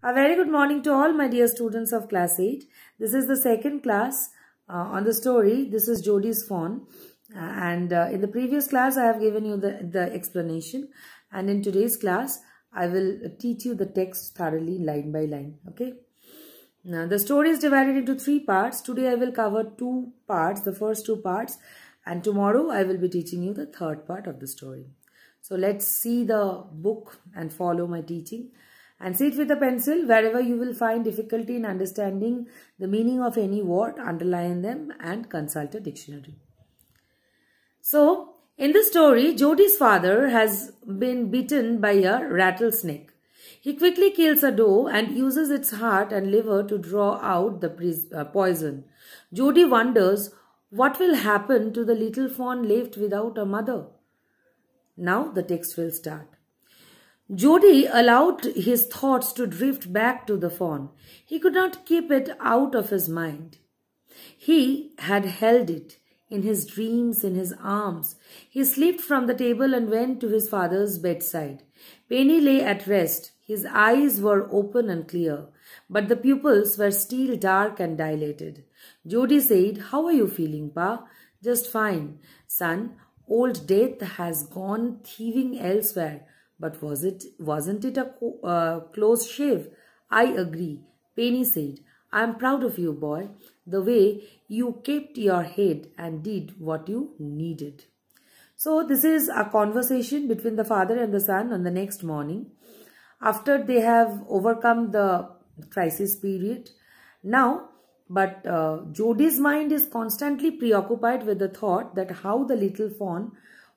A very good morning to all my dear students of class 8. This is the second class on the story. This is Jody's Fawn. And in the previous class, I have given you the explanation. And in today's class, I will teach you the text thoroughly line by line. Okay. Now, the story is divided into 3 parts. Today, I will cover 2 parts, the first 2 parts. And tomorrow, I will be teaching you the third part of the story. So, let's see the book and follow my teaching. And sit with a pencil wherever you will find difficulty in understanding the meaning of any word, underline them and consult a dictionary. So, in the story, Jody's father has been bitten by a rattlesnake. He quickly kills a doe and uses its heart and liver to draw out the poison. Jody wonders what will happen to the little fawn left without a mother. Now the text will start. Jody allowed his thoughts to drift back to the fawn. He could not keep it out of his mind. He had held it in his dreams, in his arms. He slipped from the table and went to his father's bedside. Penny lay at rest. His eyes were open and clear, but the pupils were still dark and dilated. Jody said, "How are you feeling, Pa?" "Just fine, son. Old Death has gone thieving elsewhere. But wasn't it a close shave?" "I agree," Penny said. "I am proud of you, boy, the way you kept your head and did what you needed." So this is a conversation between the father and the son on the next morning, after they have overcome the crisis period. Now, but Jody's mind is constantly preoccupied with the thought that how the little fawn,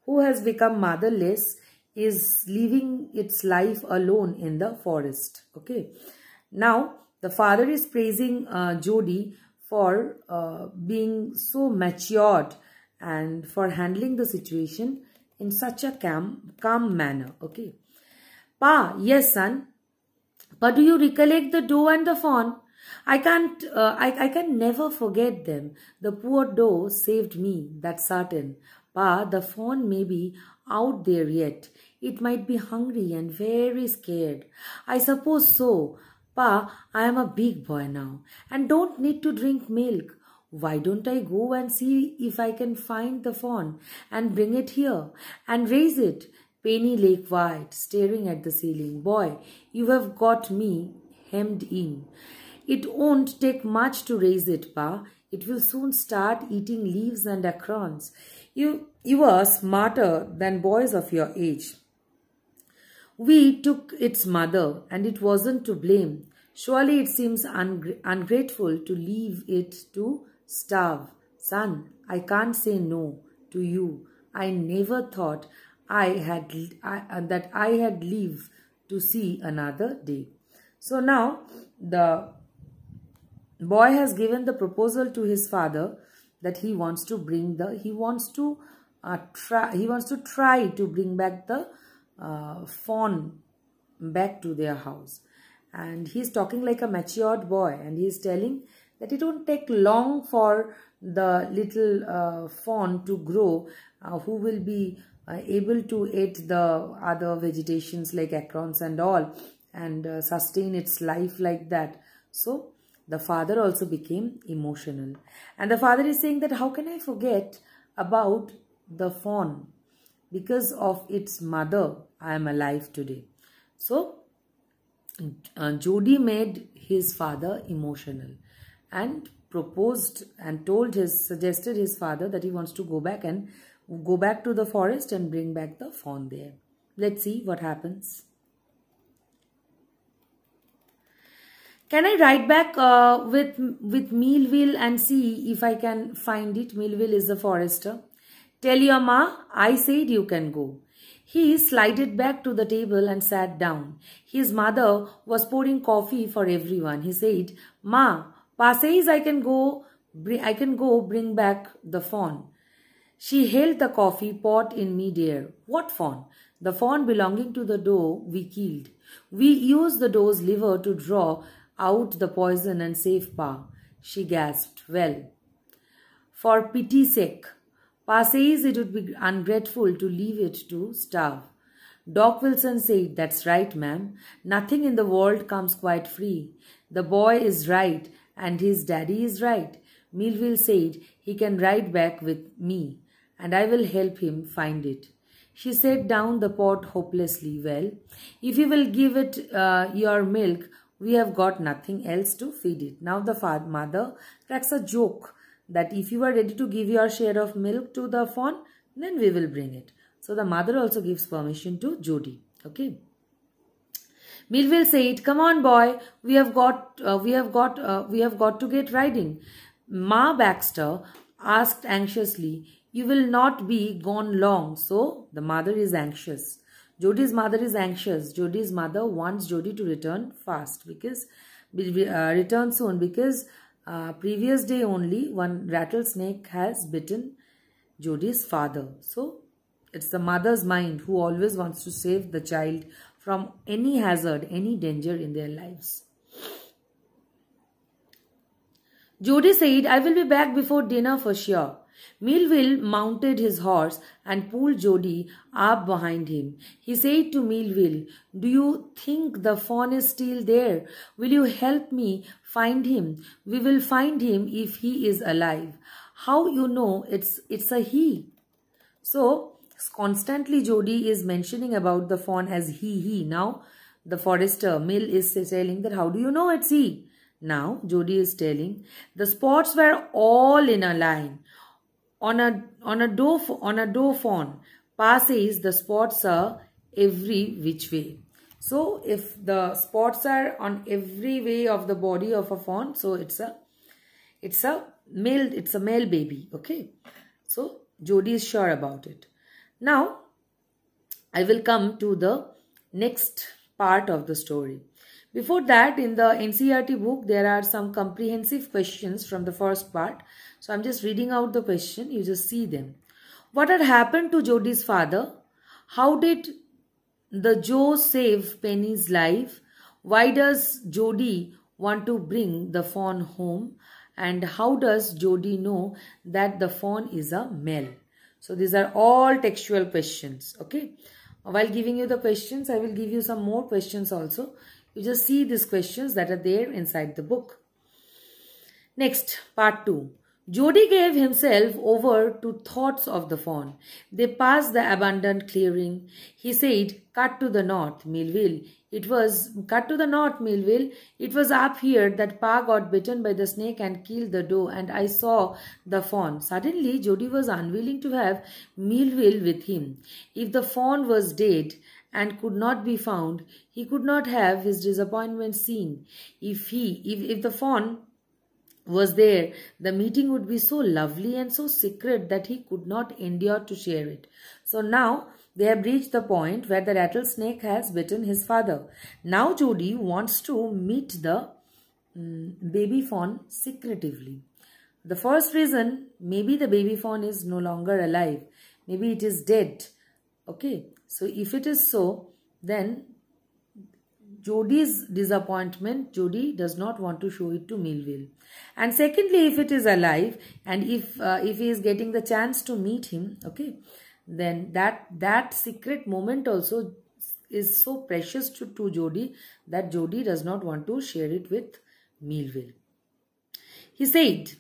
who has become motherless, is living its life alone in the forest. Okay. Now, the father is praising Jody for being so matured and for handling the situation in such a calm manner. Okay. "Pa, yes, son. But do you recollect the doe and the fawn? I can never forget them. The poor doe saved me, that's certain. Pa, the fawn may be out there yet. It might be hungry and very scared." "I suppose so. Pa, I am a big boy now and don't need to drink milk. Why don't I go and see if I can find the fawn and bring it here and raise it?" Penny lay quiet, staring at the ceiling. "Boy, you have got me hemmed in. It won't take much to raise it, Pa. It will soon start eating leaves and acorns. You are smarter than boys of your age. We took its mother and it wasn't to blame. Surely it seems ungrateful to leave it to starve. Son, I can't say no to you. I never thought that I had lived to see another day." So now the boy has given the proposal to his father that he wants to try to bring back the fawn back to their house. And he's talking like a matured boy, and he's telling that it won't take long for the little fawn to grow, who will be able to eat the other vegetations like acorns and all, and sustain its life like that. So the father also became emotional, and the father is saying that how can I forget about the fawn? Because of its mother, I am alive today. So Jody made his father emotional and proposed and suggested his father that he wants to go back to the forest and bring back the fawn there. Let's see what happens. "Can I ride back with Melville and see if I can find it?" Melville is the forester. "Tell your ma I said you can go." He slided back to the table and sat down. His mother was pouring coffee for everyone. He said, "Ma, Pa says I can go bring back the fawn." She held the coffee pot in midair. "What fawn?" "The fawn belonging to the doe we killed. We used the doe's liver to draw out the poison and save Pa." She gasped. "Well, for pity's sake, Pa says it would be ungrateful to leave it to starve." Doc Wilson said, "That's right, ma'am. Nothing in the world comes quite free. The boy is right and his daddy is right." Melville said, "He can ride back with me and I will help him find it." She set down the pot hopelessly. "Well, if you will give it your milk, we have got nothing else to feed it." Now the mother cracks a joke that if you are ready to give your share of milk to the fawn, then we will bring it. So the mother also gives permission to Jody. Okay. Melville said, "Come on, boy. We have got to get riding." Ma Baxter asked anxiously, "You will not be gone long." So the mother is anxious. Jody's mother is anxious. Jody's mother wants Jody to return fast because return soon because previous day only one rattlesnake has bitten Jody's father. So it's the mother's mind who always wants to save the child from any hazard, any danger in their lives. Jody said, "I will be back before dinner for sure." Melville mounted his horse and pulled Jody up behind him. He said to Melville, "Do you think the fawn is still there? Will you help me find him? We will find him if he is alive." "How you know it's a he?" So constantly Jody is mentioning about the fawn as he. Now the forester Mill is telling that, "How do you know it's he?" Now Jody is telling, "The spots were all in a line. On a doe fawn passes, the spots are every which way." So if the spots are on every way of the body of a fawn, so it's a male baby. Okay. So Jody is sure about it. Now I will come to the next part of the story. Before that, in the NCERT book, there are some comprehensive questions from the first part. So I'm just reading out the question. You just see them. What had happened to Jody's father? How did the Joe save Penny's life? Why does Jody want to bring the fawn home? And how does Jody know that the fawn is a male? So these are all textual questions. Okay. While giving you the questions, I will give you some more questions also. You just see these questions that are there inside the book. Next, part 2. Jody gave himself over to thoughts of the fawn. They passed the abandoned clearing. He said, "Cut to the north, Melville. It was up here that Pa got bitten by the snake and killed the doe, and I saw the fawn." Suddenly, Jody was unwilling to have Melville with him. If the fawn was dead and could not be found, he could not have his disappointment seen. If the fawn was there, the meeting would be so lovely and so secret that he could not endure to share it. So now they have reached the point where the rattlesnake has bitten his father. Now Jody wants to meet the baby fawn secretively. The first reason, maybe the baby fawn is no longer alive. Maybe it is dead. Okay, so if it is so, then Jody's disappointment, Jody does not want to show it to Melville. And secondly, if it is alive and if he is getting the chance to meet him, okay, then that secret moment also is so precious to Jody that Jody does not want to share it with Melville. He said,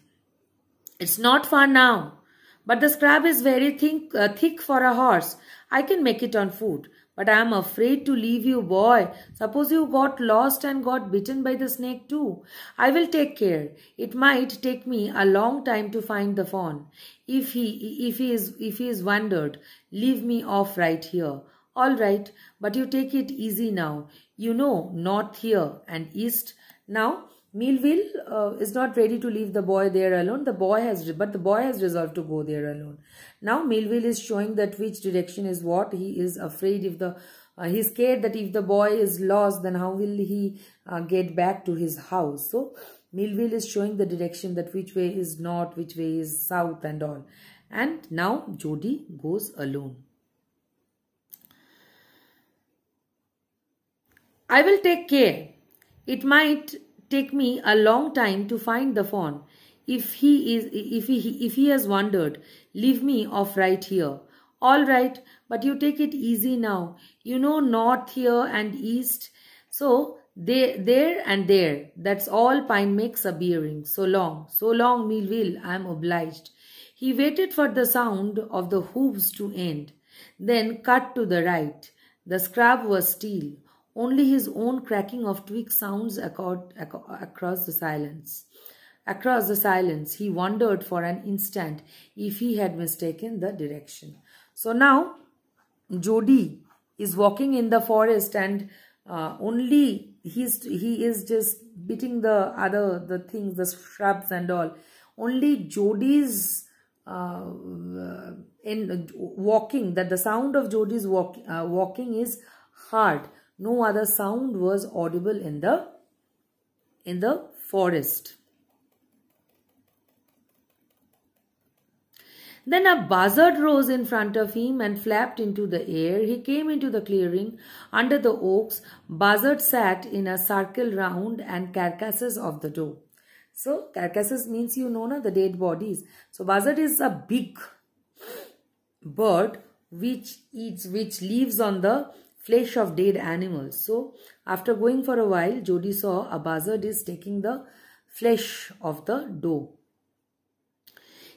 "It's not far now, but the scrub is very thick for a horse. I can make it on foot. But I am afraid to leave you, boy. Suppose you got lost and got bitten by the snake too. I will take care. It might take me a long time to find the fawn. If he is wandered, leave me off right here." "All right, but you take it easy now. You know, north here and east." Now Melville is not ready to leave the boy there alone. The boy has resolved to go there alone. Now Melville is showing that which direction is what. He is afraid he's scared that if the boy is lost, then how will he get back to his house? So Melville is showing the direction that which way is north, which way is south and all. And now Jody goes alone. "I will take care. It might take me a long time to find the fawn. If he has wandered, leave me off right here." All right, but you take it easy now. You know north here and east. So there and there. That's all Pine makes a bearing. So long, Melville, I'm obliged. He waited for the sound of the hoofs to end, then cut to the right. The scrub was still. Only his own cracking of twigs sounds across the silence. Across the silence, he wondered for an instant if he had mistaken the direction. So now, Jody is walking in the forest, and only he is just beating the things, the shrubs and all. Only Jody's in walking, that the sound of Jody's walking is heard. No other sound was audible in the forest. Then a buzzard rose in front of him and flapped into the air. He came into the clearing under the oaks. Buzzard sat in a circle round and carcasses of the doe. So carcasses means, you know, the dead bodies. So buzzard is a big bird which lives on the flesh of dead animals. So after going for a while, Jody saw a buzzard is taking the flesh of the doe.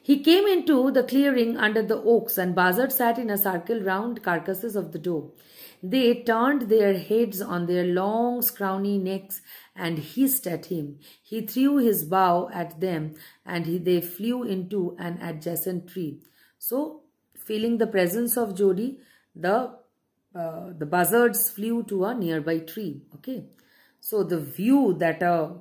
He came into the clearing under the oaks, and buzzard sat in a circle round carcasses of the doe. They turned their heads on their long scrawny necks and hissed at him. He threw his bow at them, and they flew into an adjacent tree. So, feeling the presence of Jody, the buzzards flew to a nearby tree. Okay, so the view that a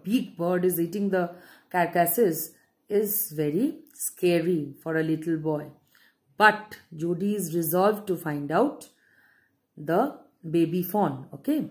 big bird is eating the carcasses is very scary for a little boy. But Jody is resolved to find out the baby fawn. Okay.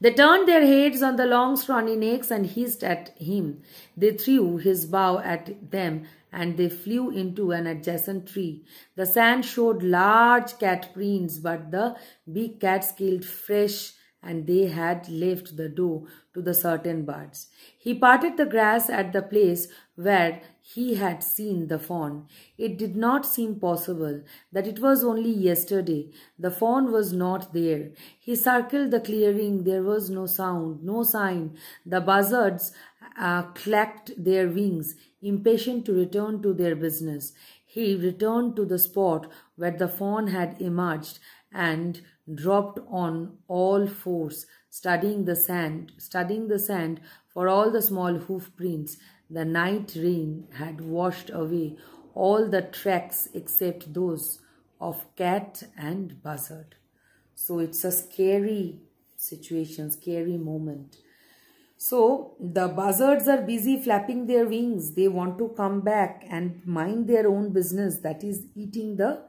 They turned their heads on the long scrawny necks and hissed at him. They threw his bow at them, and they flew into an adjacent tree. The sand showed large cat prints, but the big cats killed fresh, and they had left the doe to the certain birds. He parted the grass at the place where he had seen the fawn. It did not seem possible that it was only yesterday. The fawn was not there. He circled the clearing. There was no sound, no sign. The buzzards clacked their wings, impatient to return to their business. He returned to the spot where the fawn had emerged and dropped on all fours, studying the sand for all the small hoof prints. The night rain had washed away all the tracks except those of cat and buzzard. So it's a scary situation, scary moment. So the buzzards are busy flapping their wings. They want to come back and mind their own business, that is eating the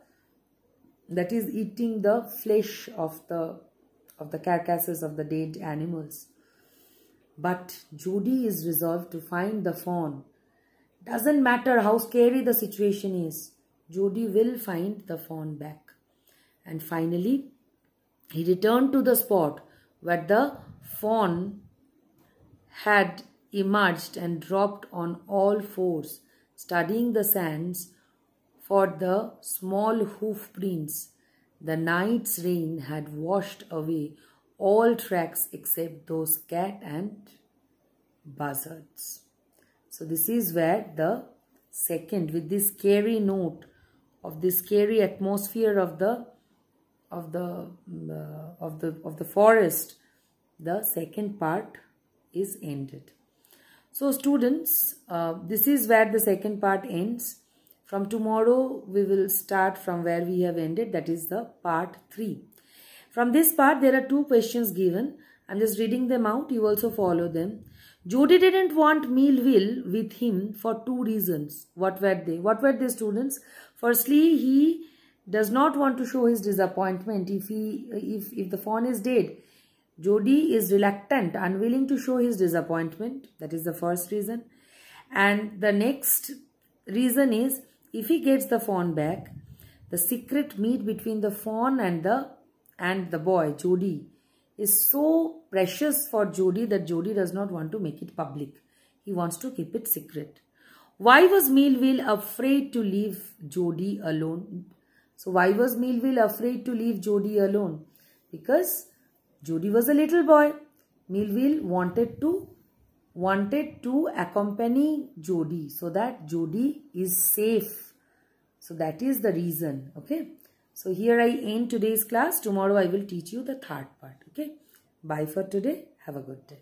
flesh of the carcasses of the dead animals. But Jody is resolved to find the fawn. Doesn't matter how scary the situation is, Jody will find the fawn back. And finally, he returned to the spot where the fawn had emerged and dropped on all fours, studying the sands for the small hoof prints. The night's rain had washed away all tracks except those cat and buzzards. So this is where the second, with this scary note of this scary atmosphere of the forest, the second part is ended. So students, this is where the second part ends. From tomorrow, we will start from where we have ended, that is the part 3. From this part, there are 2 questions given. I'm just reading them out. You also follow them. Jody didn't want Melville with him for 2 reasons. What were they? What were they, students? Firstly, he does not want to show his disappointment if the fawn is dead. Jody is reluctant, unwilling to show his disappointment. That is the first reason. And the next reason is, if he gets the fawn back, the secret meet between the fawn and the boy, Jody, is so precious for Jody that Jody does not want to make it public. He wants to keep it secret. Why was Millville afraid to leave Jody alone? So why was Millville afraid to leave Jody alone? Because Jody was a little boy. Millville wanted to accompany Jody so that Jody is safe. So that is the reason. Okay. So here I end today's class. Tomorrow I will teach you the third part. Okay. Bye for today. Have a good day.